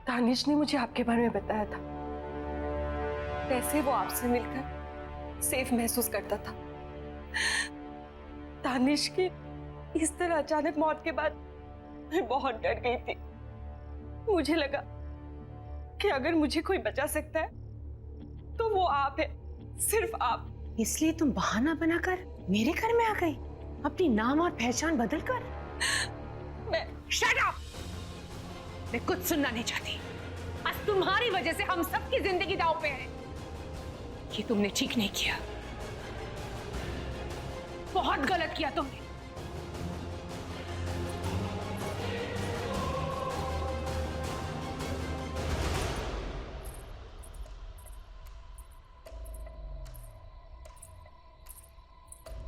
दानिश ने मुझे आपके बारे में बताया था, कैसे वो आपसे मिलकर सेफ महसूस करता था। दानिश की इस तरह अचानक मौत के बाद मैं बहुत डर गई थी। मुझे लगा कि अगर मुझे कोई बचा सकता है तो वो आप है, सिर्फ आप। इसलिए तुम बहाना बनाकर मेरे घर में आ गई, अपनी नाम और पहचान बदलकर। मैं शट अप! मैं कुछ सुनना नहीं चाहती। आज तुम्हारी वजह से हम सबकी जिंदगी दांव पे है। ये तुमने ठीक नहीं किया, बहुत गलत किया तुमने।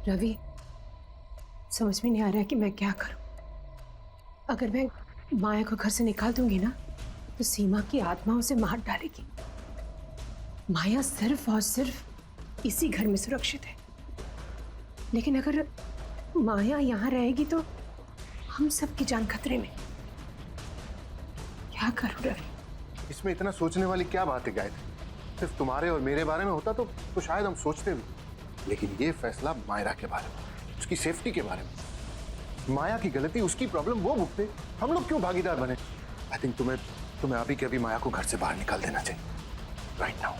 रवि, समझ में नहीं आ रहा है कि मैं क्या करूं। अगर मैं माया को घर से निकाल दूंगी ना, तो सीमा की आत्मा उसे मार डालेगी। माया सिर्फ और सिर्फ इसी घर में सुरक्षित है, लेकिन अगर माया यहाँ रहेगी तो हम सबकी जान खतरे में। क्या करूं रवि? इसमें इतना सोचने वाली क्या बात है गायत्री? सिर्फ तुम्हारे और मेरे बारे में होता तो शायद हम सोचते भी, लेकिन ये फैसला मायरा के बारे में, उसकी सेफ्टी के बारे में। माया की गलती, उसकी प्रॉब्लम वो भुगते, हम लोग क्यों भागीदार बने? आई थिंक तुम्हें अभी के अभी माया को घर से बाहर निकाल देना चाहिए, राइट नाउ।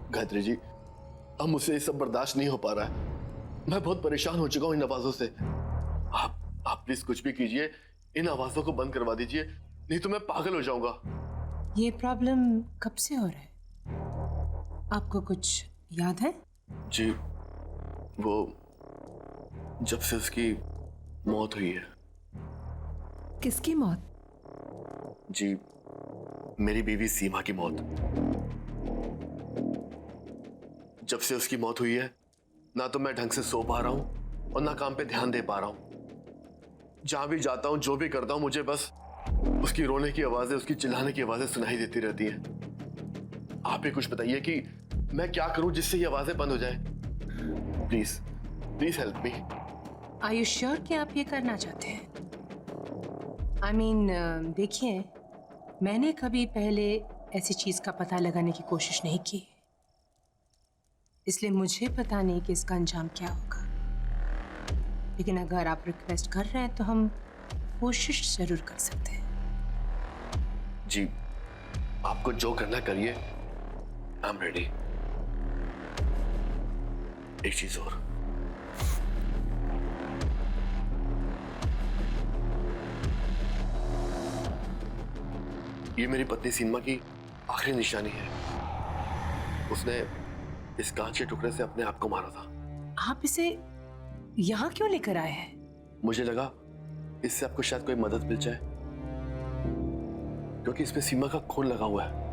गायत्री जी, अब मुझसे ये सब बर्दाश्त नहीं हो पा रहा है। मैं बहुत परेशान हो चुका हूँ इन आवाजों से। आप प्लीज कुछ भी कीजिए, इन आवाजों को बंद करवा दीजिए, नहीं तो मैं पागल हो जाऊंगा। ये प्रॉब्लम कब से हो रहा है? आपको कुछ याद है? जी, वो जब से उसकी मौत हुई है। किसकी मौत? जी, मेरी बीवी सीमा की मौत। जब से उसकी मौत हुई है, ना तो मैं ढंग से सो पा रहा हूं और ना काम पे ध्यान दे पा रहा हूं। जहां भी जाता हूं, जो भी करता हूं, मुझे बस उसकी रोने की आवाजें, उसकी चिल्लाने की आवाजें सुनाई देती रहती हैं। आप ही कुछ बताइए कि मैं क्या करूं जिससे ये आवाजें बंद हो जाए। Please please help me. Are you sure कि आप ये करना चाहते हैं? आई मीन, देखिए, मैंने कभी पहले ऐसी चीज का पता लगाने की कोशिश नहीं की, इसलिए मुझे पता नहीं कि इसका अंजाम क्या होगा। लेकिन अगर आप रिक्वेस्ट कर रहे हैं तो हम कोशिश जरूर कर सकते हैं। जी, आपको जो करना करिए, आई एम रेडी। एक चीज और, ये मेरी पत्नी सीमा की आखिरी निशानी है। उसने इस कांच के टुकड़े से अपने आप को मारा था। आप इसे यहां क्यों लेकर आए हैं? मुझे लगा इससे आपको शायद कोई मदद मिल जाए, क्योंकि इसमें सीमा का खून लगा हुआ है।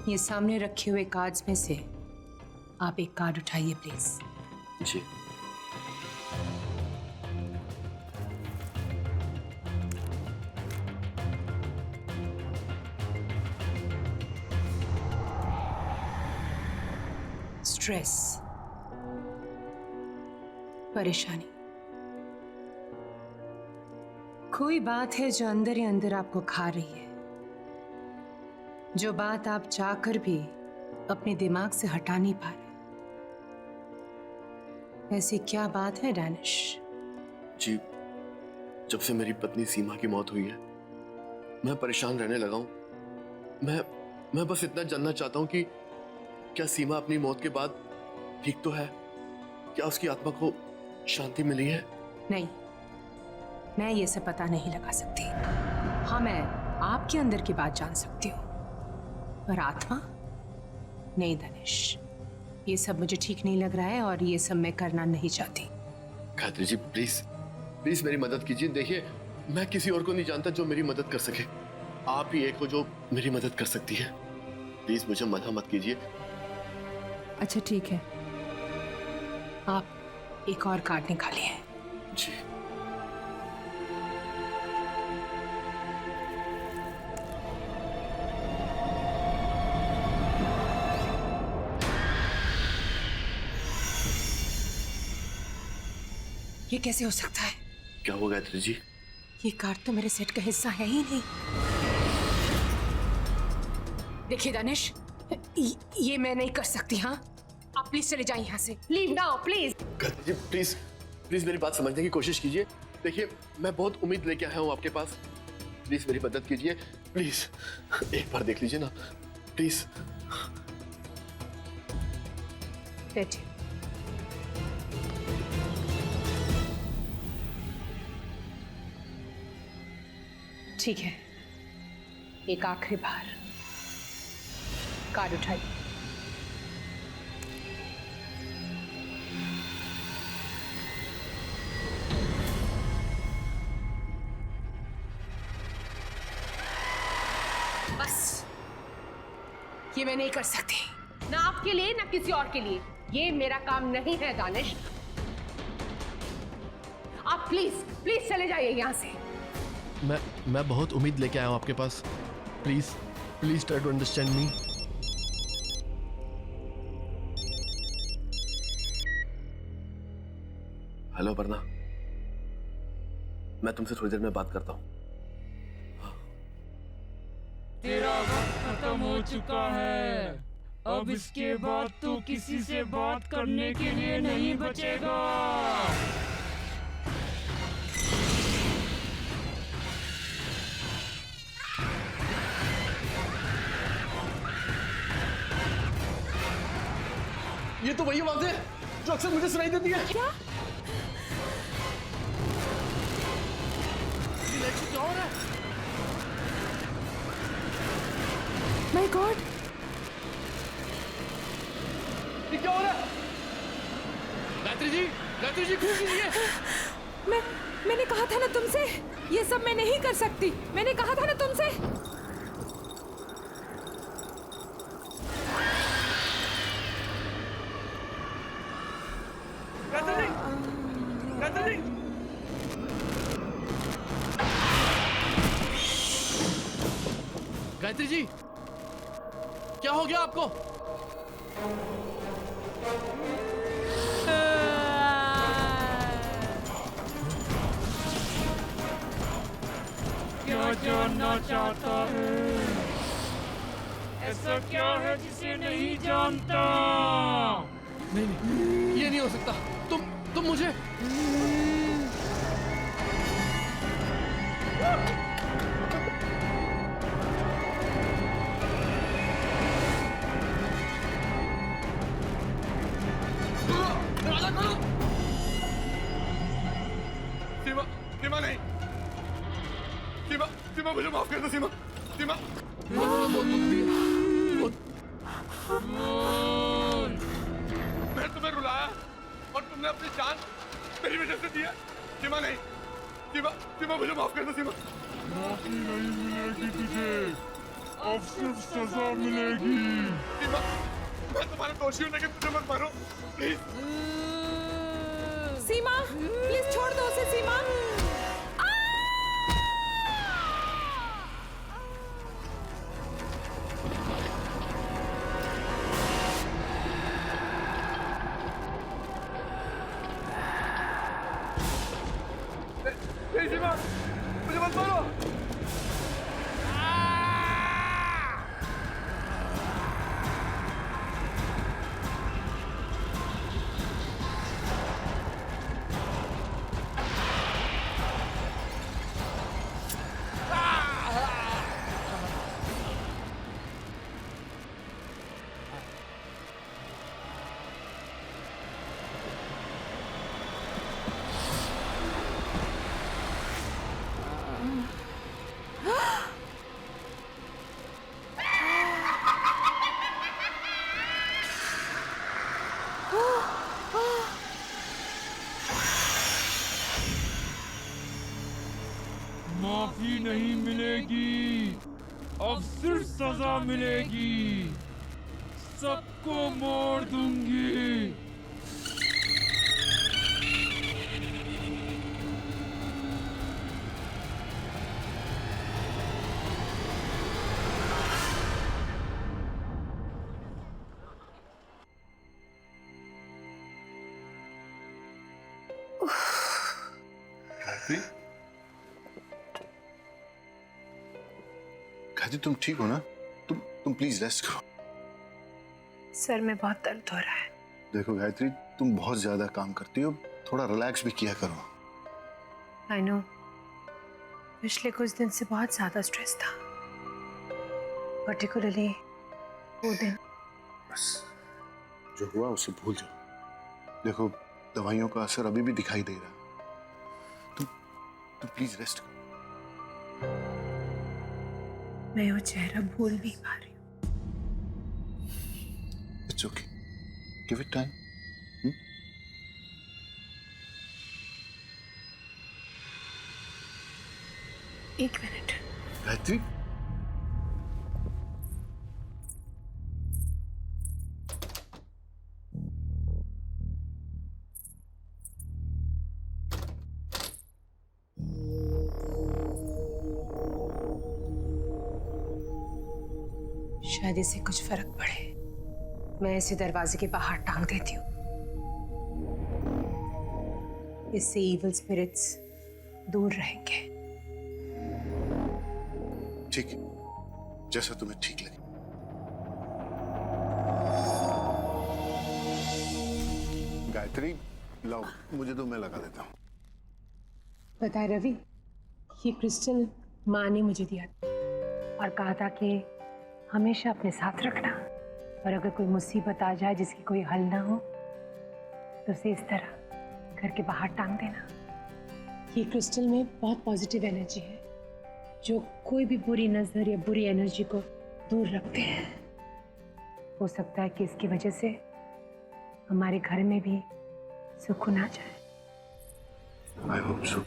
ये सामने रखे हुए कार्ड्स में से आप एक कार्ड उठाइए प्लीज। जी। स्ट्रेस, परेशानी, कोई बात है जो अंदर ही अंदर आपको खा रही है, जो बात आप चाहकर भी अपने दिमाग से हटा नहीं पा रहे। ऐसी क्या बात है डैनिश? जी, जब से मेरी पत्नी सीमा की मौत हुई है, मैं परेशान रहने लगा हूं। मैं बस इतना जानना चाहता हूं कि क्या सीमा अपनी मौत के बाद ठीक तो है? क्या उसकी आत्मा को शांति मिली है? नहीं, मैं ये सब पता नहीं लगा सकती। हाँ, मैं आपके अंदर की बात जान सकती हूँ, पर आत्मा नहीं दानिश। ये सब मुझे ठीक नहीं लग रहा है और ये सब मैं करना नहीं चाहती। गायत्री जी प्लीज प्लीज मेरी मदद कीजिए। देखिए मैं किसी और को नहीं जानता जो मेरी मदद कर सके। आप ही एक हो जो मेरी मदद कर सकती है। प्लीज मुझे मना मत कीजिए। अच्छा ठीक है, आप एक और कार्ड निकालिए। जी ये कैसे हो सकता है? क्या हुआ गायत्री जी? ये कार्ड तो मेरे सेट का हिस्सा है ही नहीं। देखिए दानिश, ये मैं नहीं कर सकती। हाँ, आप प्लीज चले जाइए यहाँ से। Leave now please. Gayatri ji please please मेरी बात समझने की कोशिश कीजिए। देखिए मैं बहुत उम्मीद लेके आया हूँ आपके पास। प्लीज मेरी मदद कीजिए प्लीज। एक बार देख लीजिए ना प्लीज। बैठिए। ठीक है, एक आखिरी बार कार्ड उठाइए। बस, ये मैं नहीं कर सकती, ना आपके लिए ना किसी और के लिए। ये मेरा काम नहीं है दानिश। आप प्लीज प्लीज चले जाइए यहाँ से। मैं बहुत उम्मीद लेके आया हूँ आपके पास। Please please try to understand me. Hello Aparna, मैं तुमसे थोड़ी देर में बात करता हूँ। तेरा वक्त खत्म हो चुका है। अब इसके बाद तू किसी से बात करने के लिए नहीं बचेगा। ये तो वही आवाज है जो अक्सर मुझे सुनाई देती है। क्या? क्या हो रहा है? माय गॉड, ये क्या हो रहा है? गायत्री जी कुछ कीजिए। मैंने कहा था ना तुमसे, ये सब मैं नहीं कर सकती। मैंने कहा था ना तुमसे। गायत्री जी क्या हो गया आपको? क्या जानना चाहता है? ऐसा क्या है जिसे नहीं जानता? नहीं ये नहीं हो सकता। तुम मुझे सीमा नहीं। सीमा मुझे माफ कर दो। सीमा मैं तुम्हें रुलाया और तुमने अपनी जान मेरी वजह से दी है। सीमा नहीं। सीमा मुझे माफ कर दो। सीमा माफी नहीं मिलेगी तुझे, अब सिर्फ सजा मिलेगी। सीमा मैं तुम्हारा दोषी हूँ लेकिन तुझे मत मारो प्लीज। सीमा प्लीज छोड़ दो उसे। सीमा सीमा मुझे मत मारो। माफी नहीं मिलेगी, अब सिर्फ सजा मिलेगी। सबको मार दूंगी। गायत्री, गायत्री तुम ठीक हो ना? तुम प्लीज रेस्ट करो। सर में बहुत दर्द हो रहा है। देखो गायत्री, तुम बहुत ज्यादा काम करती हो, थोड़ा रिलैक्स भी किया करो। आई नो, पिछले कुछ दिन से बहुत ज्यादा स्ट्रेस था, पर्टिकुलरली वो दिन। बस जो हुआ उसे भूल जाओ। देखो, दवाइयों का असर अभी भी दिखाई दे रहा है। तुम प्लीज रेस्ट करो। मैं वो चेहरा भूल नहीं पा रही हूँ। It's okay, give it time. एक मिनट। गायत्री, शायद इससे कुछ फर्क पड़े। मैं इसे दरवाजे के बाहर टांग देती हूँ। इससे इविल स्पिरिट्स दूर रहेंगे। ठीक है, जैसा तुम्हें ठीक लगे। गायत्री, लाओ, मुझे तो मैं लगा देता हूँ। पता है रवि, ये क्रिस्टल माँ ने मुझे दिया था और कहा था कि हमेशा अपने साथ रखना, और अगर कोई मुसीबत आ जाए जिसकी कोई हल ना हो तो उसे इस तरह घर के बाहर टांग देना। ये क्रिस्टल में बहुत पॉजिटिव एनर्जी है जो कोई भी बुरी नजर या बुरी एनर्जी को दूर रखते हैं। हो सकता है कि इसकी वजह से हमारे घर में भी सुकून आ जाए। I hope so.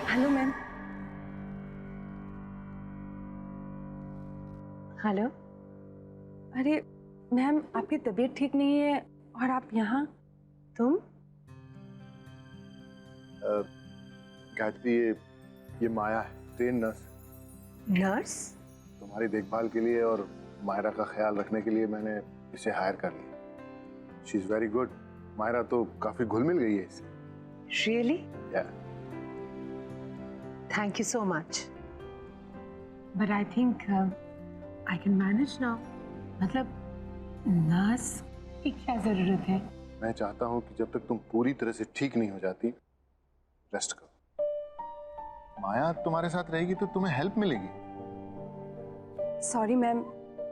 Hello ma'am. Hello. अरे मैम, आपकी तबीयत ठीक नहीं है और आप यहाँ? तुम? गायत्री, ये माया है, ट्रेन नर्स। नर्स? तुम्हारी देखभाल के लिए और मायरा का ख्याल रखने के लिए मैंने इसे हायर कर लिया। She is very good. Myra तो काफी घुल मिल गई है इससे। Really? Yeah. Thank you so much, but I think I can manage now. मतलब नर्स की क्या जरूरत है? मैं चाहता हूँ कि जब तक तुम पूरी तरह से ठीक नहीं हो जाती, रेस्ट करो। माया तुम्हारे साथ रहेगी तो तुम्हें हेल्प मिलेगी। सॉरी मैम,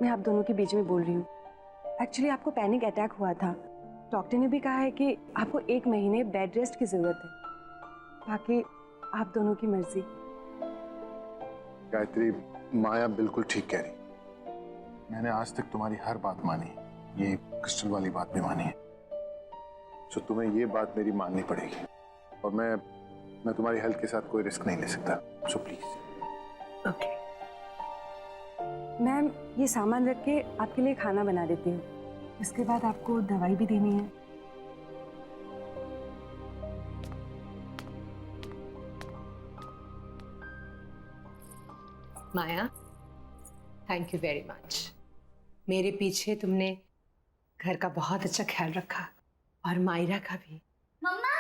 मैं आप दोनों के बीच में बोल रही हूँ। एक्चुअली आपको पैनिक अटैक हुआ था। डॉक्टर ने भी कहा है कि आपको 1 महीने बेड रेस्ट की जरूरत है। बाकी आप दोनों की मर्जी। गायत्री, माया बिल्कुल ठीक कह रही। मैंने आज तक तुम्हारी हर बात मानी, ये क्रिस्टल वाली बात भी मानी है। तो तुम्हें ये बात मेरी माननी पड़ेगी, और मैं तुम्हारी हेल्थ के साथ कोई रिस्क नहीं ले सकता। So please. ओके। मैम, ये सामान रख के आपके लिए खाना बना देती हूँ। इसके बाद आपको दवाई भी देनी है। माया, थैंक यू वेरी मच। मेरे पीछे तुमने घर का बहुत अच्छा ख्याल रखा, और मायरा का भी। मम्मा,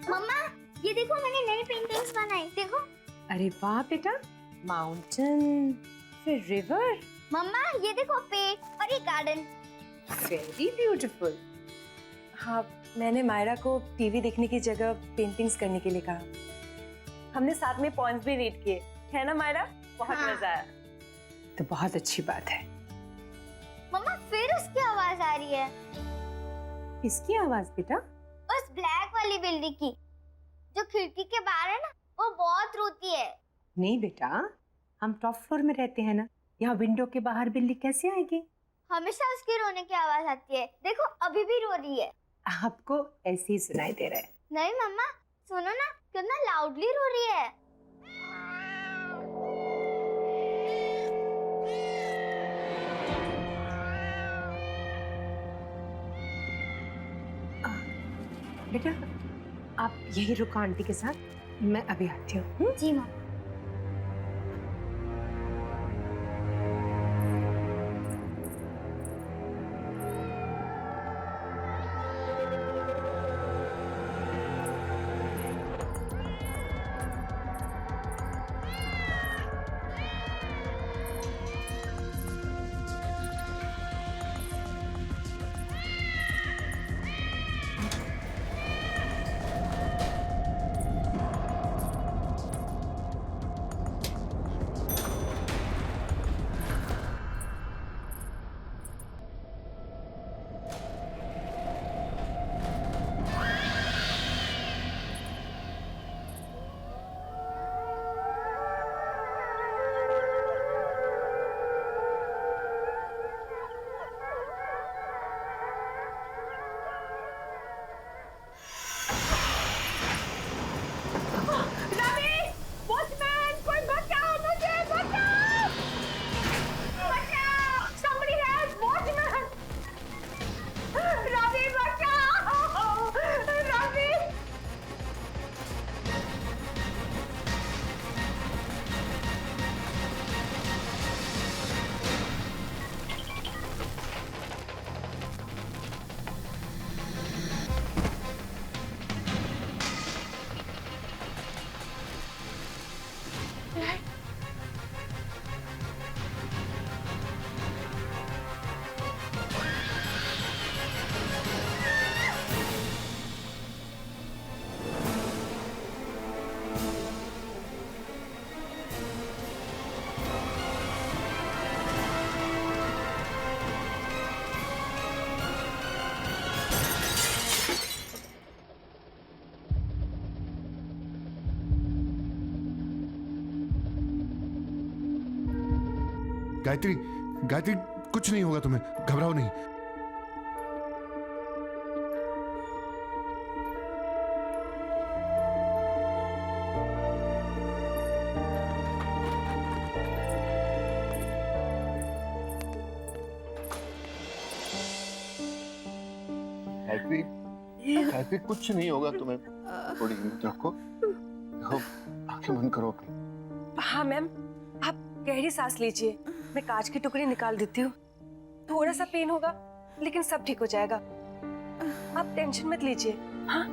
मम्मा, ये देखो मैंने नई पेंटिंग्स बनाई, देखो। अरे वाह बेटा, माउंटेन, फिर रिवर। मम्मा, ये देखो पेड़ और ये गार्डन। Very beautiful. हाँ, मैंने मायरा को टीवी देखने की जगह पेंटिंग्स करने के लिए कहा। हमने साथ में पॉइंट्स भी रीड किए, है ना मायरा? बहुत हाँ। मजा आया। तो बहुत अच्छी बात है। मम्मा, फिर उसकी आवाज आ रही है, इसकी आवाज बेटा? उस ब्लैक वाली बिल्ली की, जो खिड़की के बाहर है ना, वो बहुत रोती है। नहीं बेटा, हम टॉप फ्लोर में रहते हैं ना, यहाँ विंडो के बाहर बिल्ली कैसे आएगी? हमेशा उसके रोने की आवाज आती है, देखो अभी भी रो रही है। आपको ऐसे ही सुनाई दे रहा है। नहीं मम्मा, सुनो ना, कितना लाउडली रो रही है। बेटा आप यही रुको आंटी के साथ, मैं अभी आती हूँ। जी माँ। गायत्री, गायत्री कुछ नहीं होगा तुम्हें, घबराओ नहीं। गायत्री, गायत्री कुछ नहीं होगा तुम्हें, थोड़ी हिम्मत रखो। देखो, आंखें बंद करो अपनी। हाँ मैम, आप गहरी सांस लीजिए, मैं कांच के टुकड़े निकाल देती हूँ। थोड़ा सा पेन होगा लेकिन सब ठीक हो जाएगा, आप टेंशन मत लीजिए। हाँ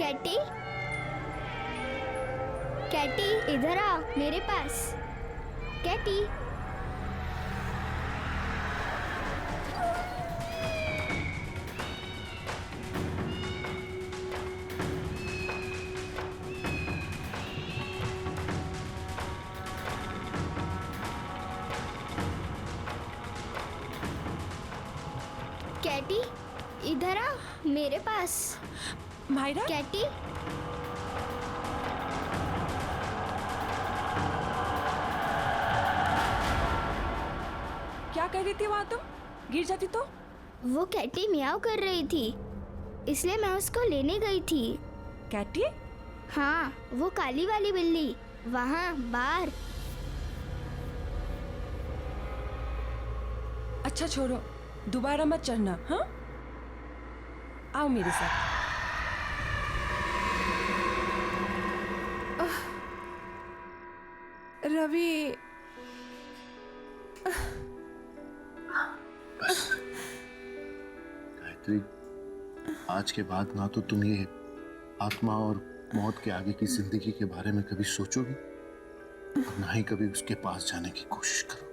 कैटी, कैटी इधर आ मेरे पास। कैटी, कैटी इधर आ मेरे पास। मायरा, कैटी, क्या कर रही थी वहां तुम? गिर जाती तो? वो कैटी मियाओ कर रही थी, इसलिए मैं उसको लेने गई थी। कैटी? हाँ, वो काली वाली बिल्ली, वहाँ बाहर। अच्छा छोड़ो, दोबारा मत चढ़ना। हाँ, आओ मेरे साथ। रवि, गायत्री, आज के बाद ना तो तुम ये आत्मा और मौत के आगे की जिंदगी के बारे में कभी सोचोगी और ना ही कभी उसके पास जाने की कोशिश करोगी।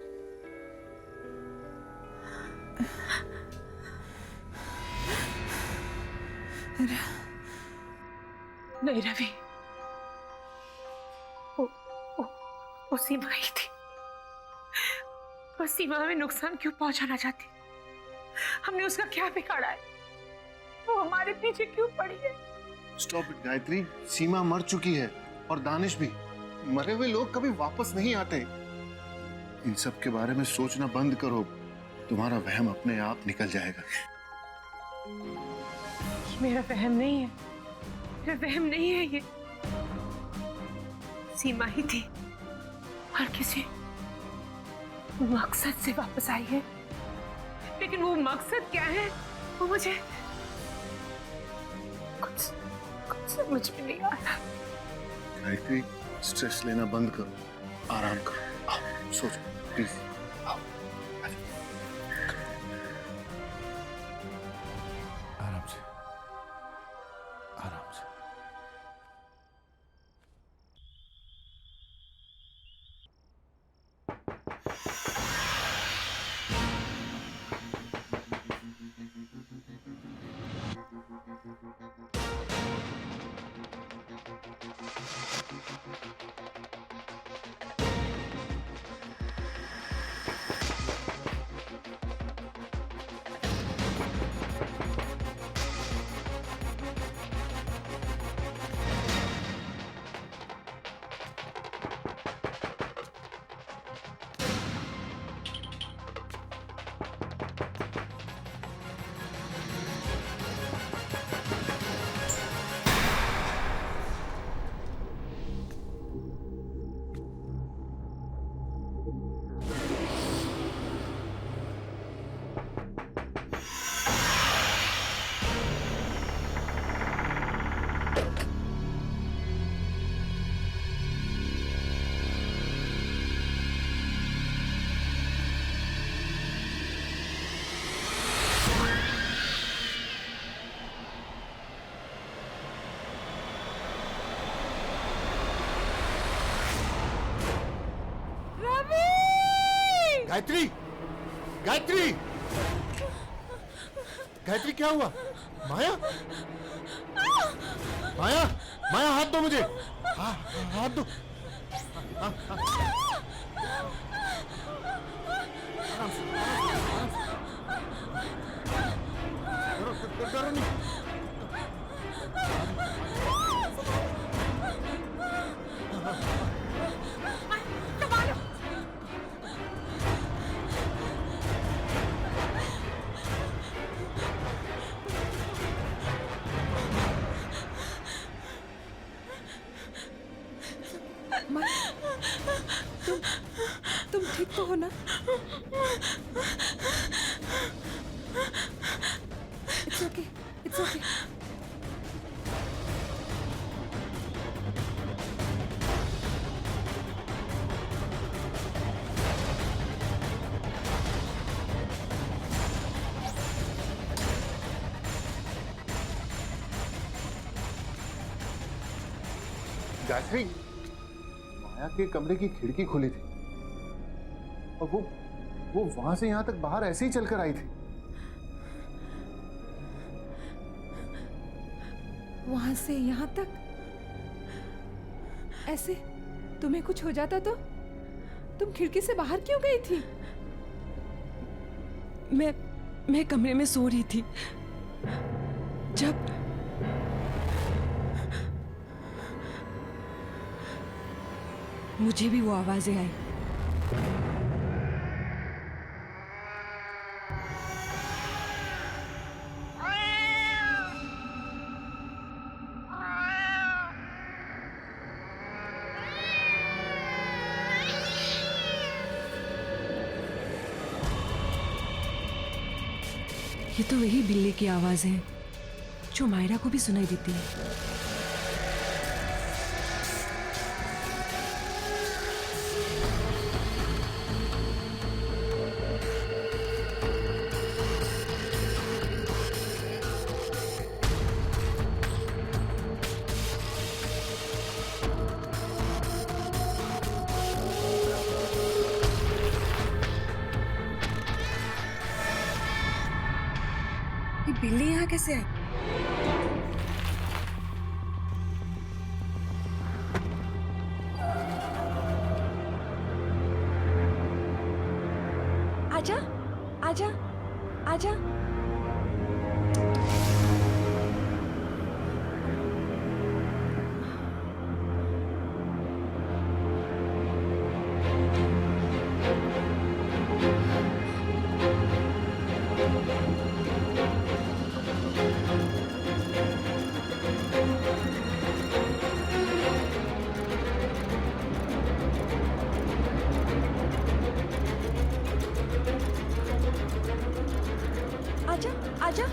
नहीं रवि, वो सीमा ही थी। बस सीमा में नुकसान क्यों पहुंचाना चाहती? हमने उसका क्या बिगाड़ा है? वो हमारे पीछे क्यों पड़ी है? स्टॉप इट गायत्री, सीमा मर चुकी है और दानिश भी। मरे हुए लोग कभी वापस नहीं आते। इन सब के बारे में सोचना बंद करो, तुम्हारा वहम अपने आप निकल जाएगा। मेरा वहम नहीं है, मेरा वहम नहीं है ये। सीमा ही थी और किसी मकसद से वापस आई है, लेकिन वो मकसद क्या है वो मुझे कुछ समझ में नहीं आ रहा। गायत्री, स्ट्रेस लेना बंद करो, आराम करो, आओ सोचो प्लीज, आओ। आराम से, आराम से। गायत्री, गायत्री, गायत्री क्या हुआ? माया, माया, माया हाथ दो मुझे, हाथ दो। डरो नहीं। तुम ठीक तो हो ना? It's okay, it's okay. Gayatri, माया के कमरे की खिड़की खुली थी और वो वहां से यहां तक बाहर ऐसे ही चलकर आई थी। वहां से यहाँ तक ऐसे? तुम्हें कुछ हो जाता तो? तुम खिड़की से बाहर क्यों गई थी? मैं कमरे में सो रही थी जब मुझे भी वो आवाजें आई। ये तो वही बिल्ली की आवाज है जो मायरा को भी सुनाई देती है। ये बिल्ली यहाँ कैसे आई? आजा आजा आजा। आजा आजा।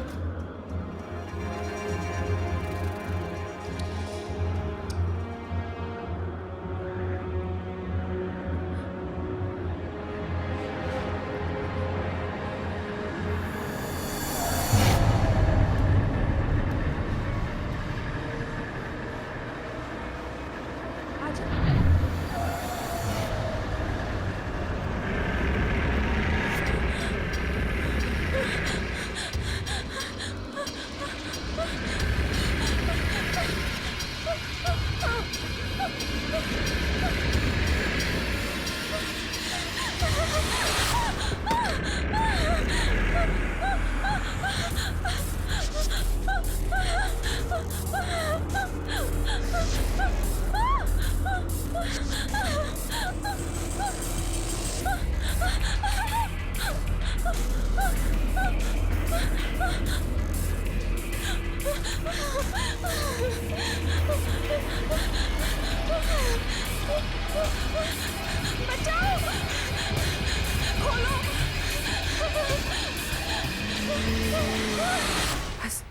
बस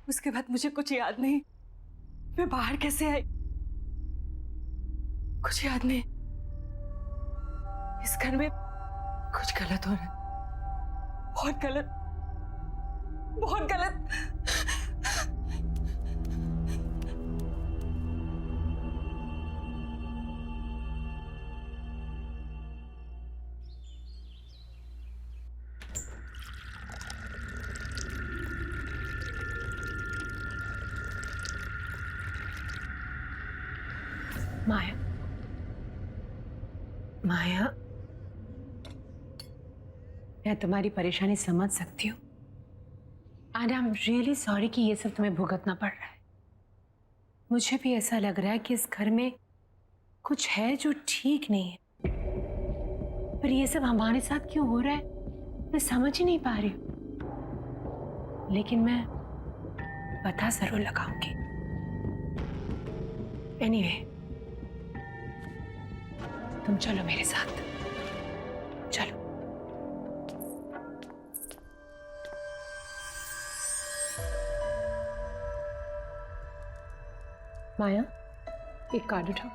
उसके बाद मुझे कुछ याद नहीं। मैं बाहर कैसे आई कुछ याद नहीं। इस घर में कुछ गलत हो रहा है, बहुत गलत, बहुत गलत। माया, माया, मैं तुम्हारी परेशानी समझ सकती हूँ and I am really sorry कि ये सब तुम्हें भुगतना पड़ रहा है। मुझे भी ऐसा लग रहा है कि इस घर में कुछ है जो ठीक नहीं है, पर ये सब हमारे साथ क्यों हो रहा है मैं समझ ही नहीं पा रही हूँ, लेकिन मैं पता जरूर लगाऊंगी। एनीवे, तुम चलो मेरे साथ, चलो। माया, एक कार्ड उठाओ।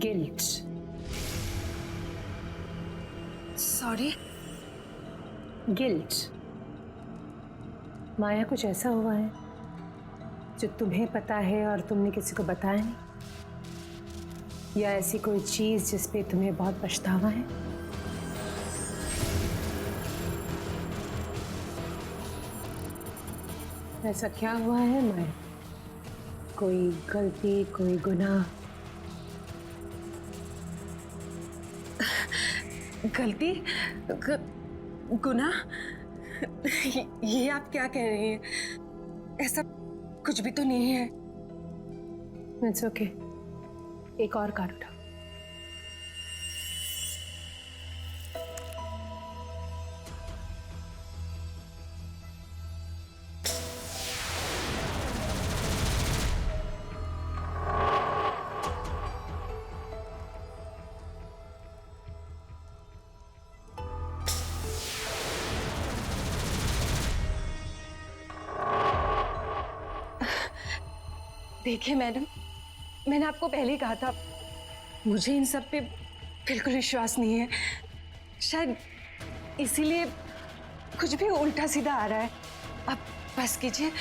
गिल्ट। सॉरी। गिल्ट। माया, कुछ ऐसा हुआ है जो तुम्हें पता है और तुमने किसी को बताया नहीं, या ऐसी कोई चीज जिस पे तुम्हें बहुत पछतावा है? ऐसा क्या हुआ है माया? कोई गलती, कोई गुनाह? गलती, गुनाह? ये आप क्या कह रही हैं? ऐसा कुछ भी तो नहीं है। इट्स ओके, एक और कार्ड उठाओ। देखिए मैडम, मैंने आपको पहले ही कहा था, मुझे इन सब पे बिल्कुल विश्वास नहीं है। शायद इसीलिए कुछ भी उल्टा सीधा आ रहा है। अब बस कीजिए,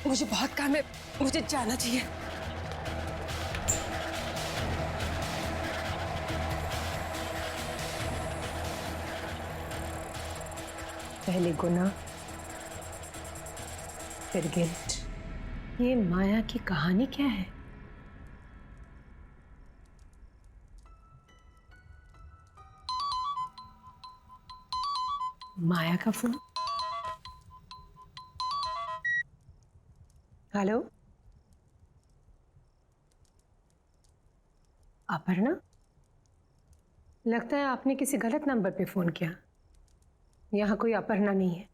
मुझे बहुत काम है, मुझे जाना चाहिए। पहले गुनाह, फिर गिल्ट। ये माया की कहानी क्या है? माया का फोन। हेलो, अपर्णा, लगता है आपने किसी गलत नंबर पे फोन किया। यहाँ कोई अपर्णा नहीं है।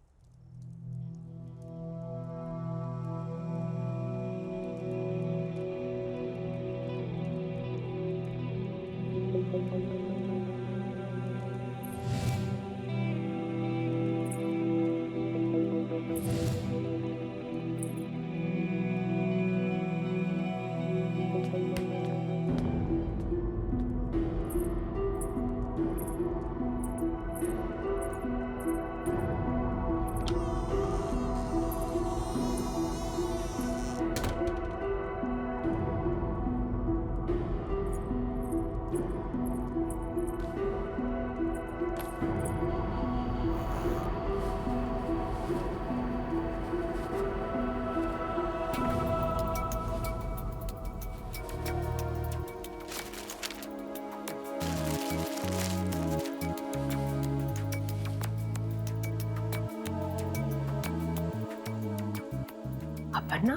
अपर्णा,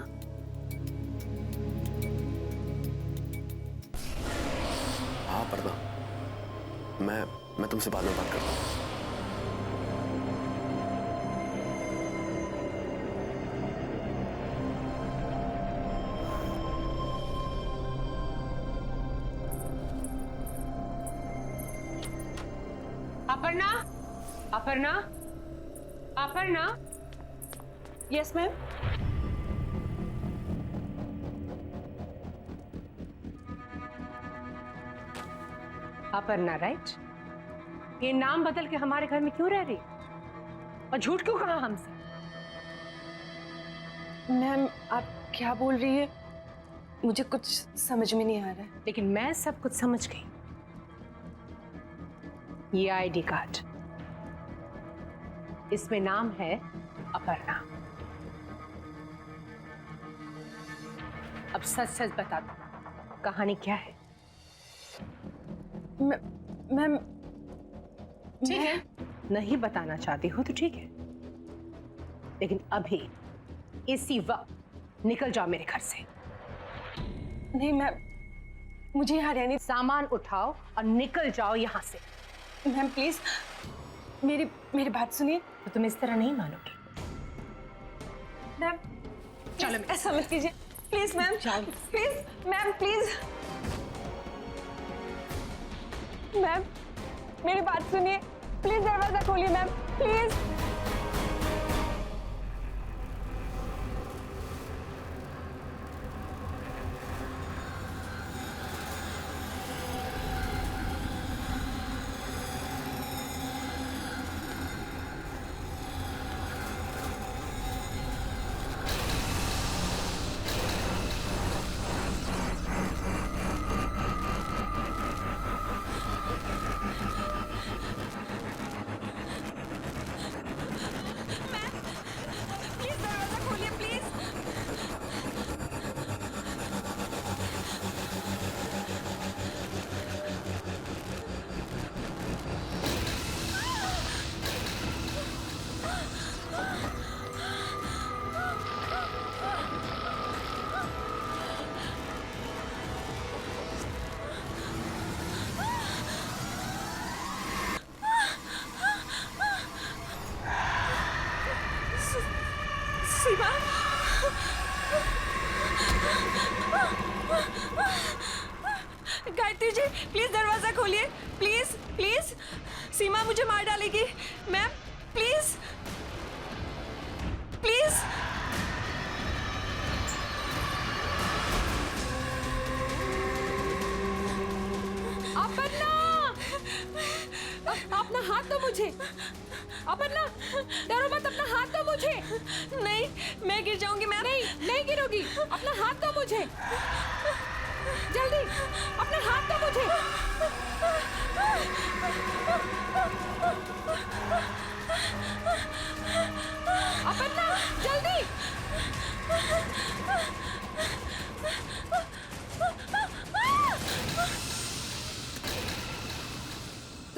हाँ पर्दा, मैं तुमसे बाद में बात करता हूँ। Aparna, Aparna, Aparna. Yes ma'am. Aparna, right? ये नाम बदल के हमारे घर में क्यों रह रही और झूठ क्यों कहा हमसे? मैम आप क्या बोल रही है? मुझे कुछ समझ में नहीं आ रहा है। लेकिन मैं सब कुछ समझ गई। ये आईडी कार्ड, इसमें नाम है अपर्णा। अब सच सच बता दो, कहानी क्या है? मैम ठीक है, नहीं बताना चाहती हो तो ठीक है, लेकिन अभी इसी वक्त निकल जाओ मेरे घर से। नहीं मैम, मुझे यहाँ रहने। सामान उठाओ और निकल जाओ यहाँ से। मैम प्लीज मेरी बात सुनिए। तो तुम इस तरह नहीं मानोगी। मैम चलो, ऐसा मत कीजिए please ma'am. Please ma'am, please ma'am मेरी बात सुनिए। प्लीज दरवाजा खोलिए ma'am, please. Seema, Gayatri ji please दरवाजा खोलिए, प्लीज प्लीज। सीमा मुझे मार डालेगी मैम, प्लीज प्लीज। अपर्णा, अपना हाथ दो मुझे। अपर्णा, डरो मत, अपना हाथ दो मुझे। नहीं, मैं गिर जाऊंगी मैम। नहीं गिरोगी, अपना हाथ दो मुझे, जल्दी अपना हाथ दो मुझे।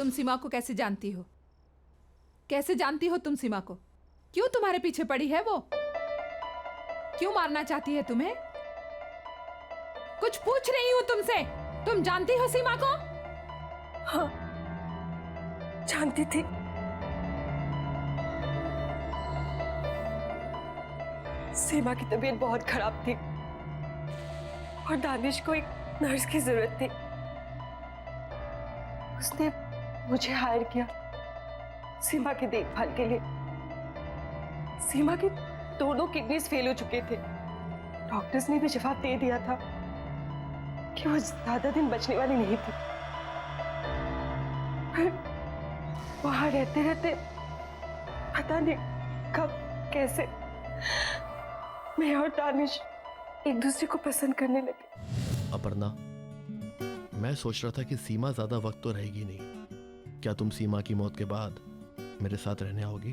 तुम सीमा को कैसे जानती हो? कैसे जानती हो तुम सीमा को? क्यों तुम्हारे पीछे पड़ी है वो? क्यों मारना चाहती है तुम्हें? कुछ पूछ रही हूं तुमसे। तुम जानती हो सीमा को? हाँ, जानती थी। सीमा की तबीयत बहुत खराब थी और दानिश को एक नर्स की जरूरत थी। उसने मुझे हायर किया सीमा की देखभाल के लिए। सीमा की दोनों किडनीज फेल हो चुके थे। डॉक्टर्स ने भी जवाब दे दिया था कि वो ज्यादा दिन बचने वाली नहीं थी। वहां रहते रहते पता नहीं कब कैसे मैं और दानिश एक दूसरे को पसंद करने लगे। अपर्णा, मैं सोच रहा था कि सीमा ज्यादा वक्त तो रहेगी नहीं। क्या तुम सीमा की मौत के बाद मेरे साथ रहने आओगी?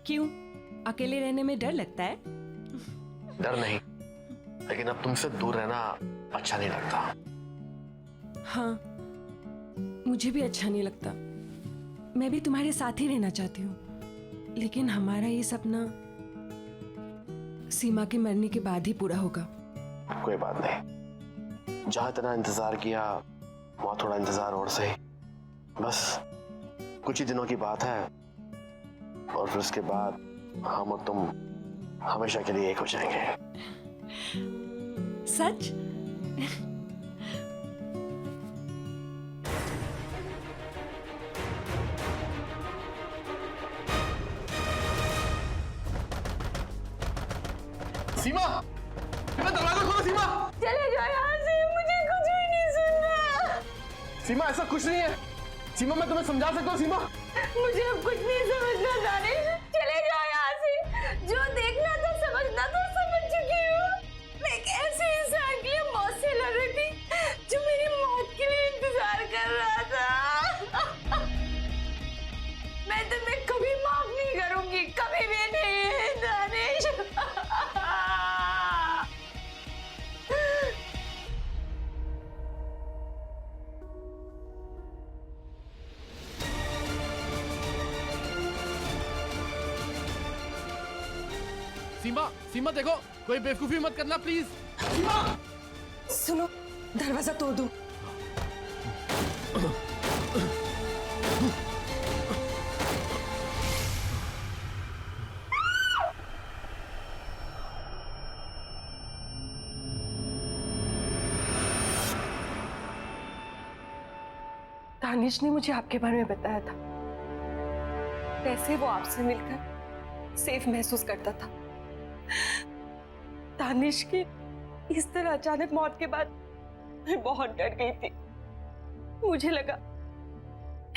क्यों? अकेले रहने में डर लगता है? डर नहीं, लेकिन अब तुमसे दूर रहना अच्छा नहीं लगता। हाँ, मुझे भी अच्छा नहीं लगता। मैं भी तुम्हारे साथ ही रहना चाहती हूँ, लेकिन हमारा ये सपना सीमा के मरने के बाद ही पूरा होगा। कोई बात नहीं, जहां इतना इंतजार किया वहां थोड़ा इंतजार और सही। बस कुछ ही दिनों की बात है और फिर उसके बाद हम और तुम हमेशा के लिए एक हो जाएंगे। सच? सीमा, दरवाजा खोलो। सीमा, चले जाओ यहाँ से, मुझे कुछ भी नहीं सुनना। सीमा ऐसा कुछ नहीं है। सीमा, मैं तुम्हें समझा सकता हूँ। सीमा, मुझे अब कुछ नहीं समझना दानिश, चले जाओ यहाँ से। जो देखना था समझना था समझ चुकी हूँ। मैं एक ऐसे इंसान के लिए मौत से लड़ रही थी जो मेरी मौत के लिए इंतजार कर रहा था। मैं तुम्हें कभी माफ नहीं करूंगी, कभी भी नहीं दानिश। सीमा, सीमा देखो, कोई बेवकूफी मत करना प्लीज। सुनो, दरवाजा तोड़ दो। दानिश ने मुझे आपके बारे में बताया था। कैसे वो आपसे मिलकर सेफ महसूस करता था। दानिश की इस तरह अचानक मौत के बाद मैं बहुत डर गई थी। मुझे लगा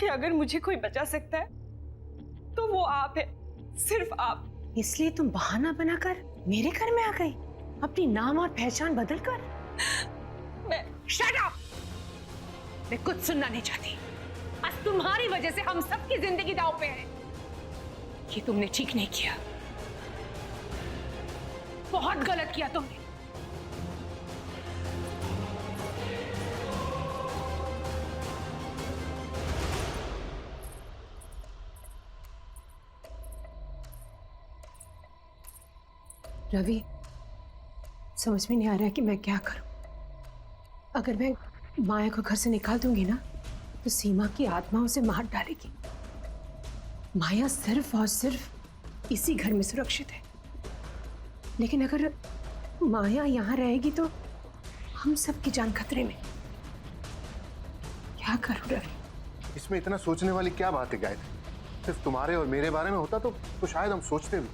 कि अगर मुझे कोई बचा सकता है तो वो आप है, सिर्फ आप। इसलिए तुम बहाना बनाकर मेरे घर में आ गई, अपनी नाम और पहचान बदलकर। मैं शट अप! मैं कुछ सुनना नहीं चाहती। आज तुम्हारी वजह से हम सबकी जिंदगी दांव पे है। ये तुमने ठीक नहीं किया, बहुत गलत किया तुमने। रवि, समझ में नहीं आ रहा है कि मैं क्या करूं। अगर मैं माया को घर से निकाल दूंगी ना तो सीमा की आत्मा उसे मार डालेगी। माया सिर्फ और सिर्फ इसी घर में सुरक्षित है, लेकिन अगर माया यहाँ रहेगी तो हम सबकी जान खतरे में। क्या करूं रवि? इसमें इतना सोचने वाली क्या बात है गायत्री? सिर्फ तुम्हारे और मेरे बारे में होता तो शायद हम सोचते भी,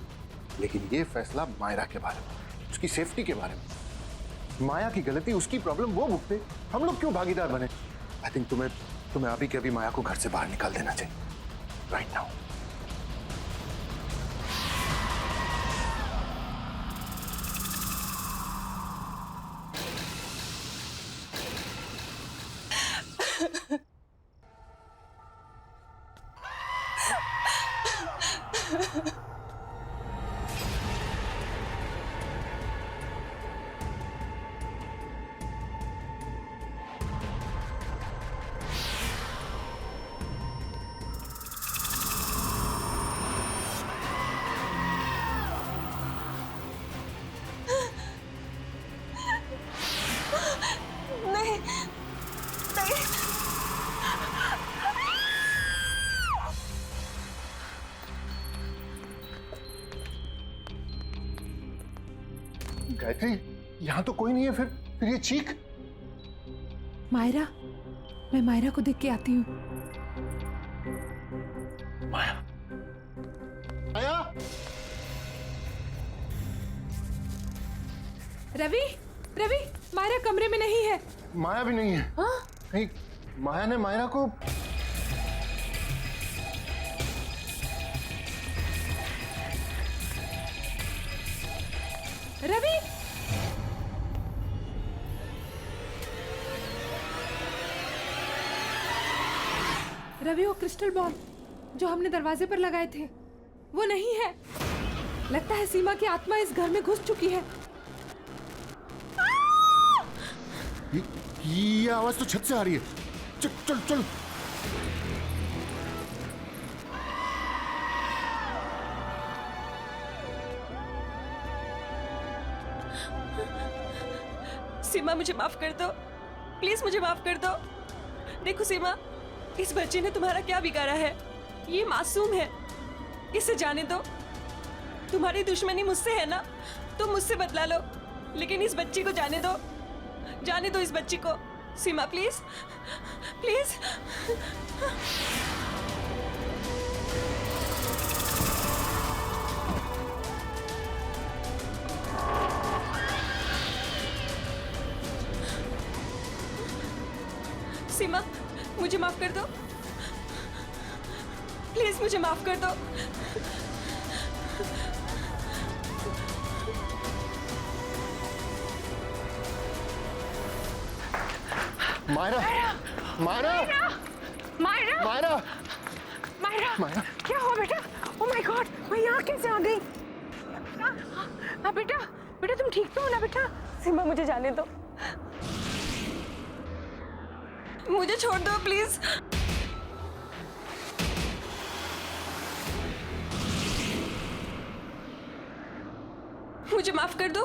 लेकिन ये फैसला मायरा के बारे में, उसकी सेफ्टी के बारे में। माया की गलती, उसकी प्रॉब्लम वो भुगते, हम लोग क्यों भागीदार बने? आई थिंक तुम्हें अभी के अभी माया को घर से बाहर निकाल देना चाहिए, राइट नाउ। गायत्री, यहाँ तो कोई नहीं है, फिर ये चीख। मायरा, मैं मायरा को देख के आती हूँ। माया, माया, रवि, रवि, मायरा कमरे में नहीं है। माया भी नहीं है। हाँ? कहीं माया ने मायरा को। रवि, रवि, वो क्रिस्टल बॉल जो हमने दरवाजे पर लगाए थे वो नहीं है। लगता है सीमा की आत्मा इस घर में घुस चुकी है। ये आवाज तो छत से आ रही है। चल चल चल। सीमा, मुझे माफ कर दो, प्लीज मुझे माफ कर दो। देखो सीमा, इस बच्चे ने तुम्हारा क्या बिगाड़ा है? ये मासूम है, इसे जाने दो। तुम्हारी दुश्मनी मुझसे है ना, तुम मुझसे बदला लो, लेकिन इस बच्ची को जाने दो, जाने दो इस बच्ची को। सीमा प्लीज, प्लीज। सीमा, मुझे माफ कर दो, प्लीज मुझे माफ कर दो। मायरा, मायरा, मायरा, मायरा, मायरा, मायरा, क्या हुआ बेटा? ओ माय गॉड, मैं यहाँ कैसे आ गई? हाँ बेटा, बेटा तुम ठीक तो हो ना बेटा? सीमा, मुझे जाने दो, मुझे छोड़ दो प्लीज। मुझे माफ कर दो,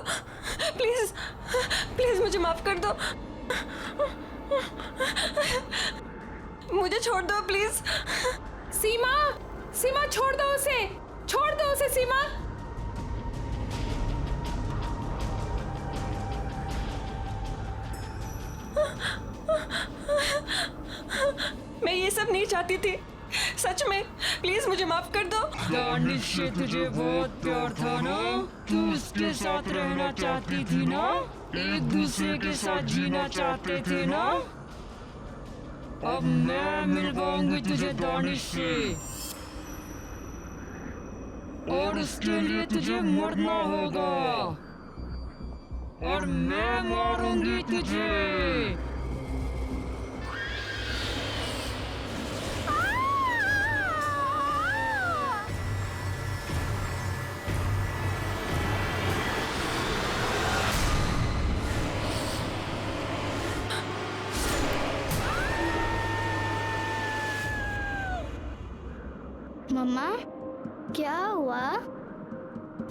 प्लीज, प्लीज मुझे माफ कर दो। मुझे छोड़ दो प्लीज। सीमा, सीमा छोड़ दो उसे, छोड़ दो उसे सीमा। मैं ये सब नहीं चाहती थी, सच में, प्लीज मुझे माफ कर दो। दानिश से तुझे बहुत प्यार था ना, तू उसके साथ रहना चाहती थी ना, एक दूसरे के साथ जीना चाहते थे ना। अब मैं मिलवाऊंगी तुझे दानिश से, और उसके लिए तुझे मरना होगा, और मैं मारूंगी तुझे। मम्मा, क्या हुआ?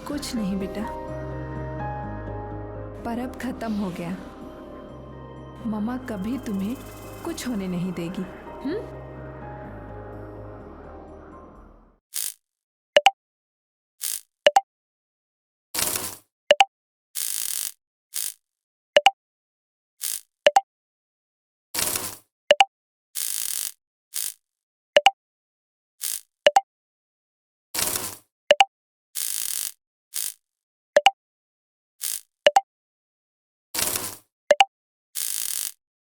कुछ नहीं बेटा, पर अब खत्म हो गया। मम्मा कभी तुम्हें कुछ होने नहीं देगी।